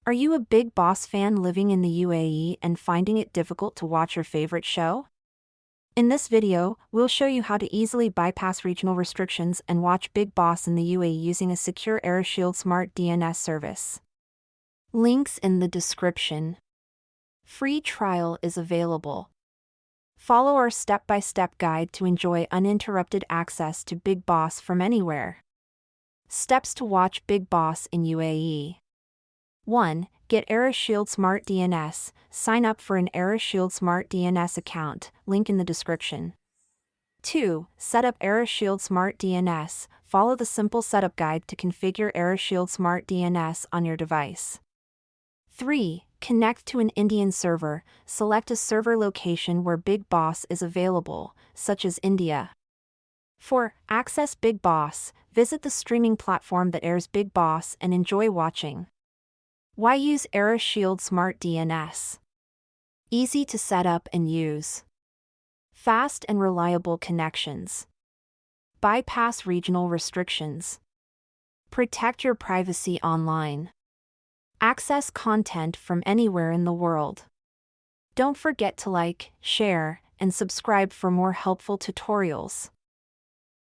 Are you a Bigg Boss fan living in the UAE and finding it difficult to watch your favorite show? In this video, we'll show you how to easily bypass regional restrictions and watch Bigg Boss in the UAE using a secure Aeroshield Smart DNS service. Links in the description. Free trial is available. Follow our step-by-step guide to enjoy uninterrupted access to Bigg Boss from anywhere. Steps to watch Bigg Boss in UAE. 1. Get Aeroshield Smart DNS. Sign up for an Aeroshield Smart DNS account, link in the description. 2. Set up Aeroshield Smart DNS. Follow the simple setup guide to configure Aeroshield Smart DNS on your device. 3. Connect to an Indian server. Select a server location where Bigg Boss is available, such as India. 4. Access Bigg Boss. Visit the streaming platform that airs Bigg Boss and enjoy watching. Why use Aeroshield Smart DNS? Easy to set up and use. Fast and reliable connections. Bypass regional restrictions. Protect your privacy online. Access content from anywhere in the world. Don't forget to like, share, and subscribe for more helpful tutorials.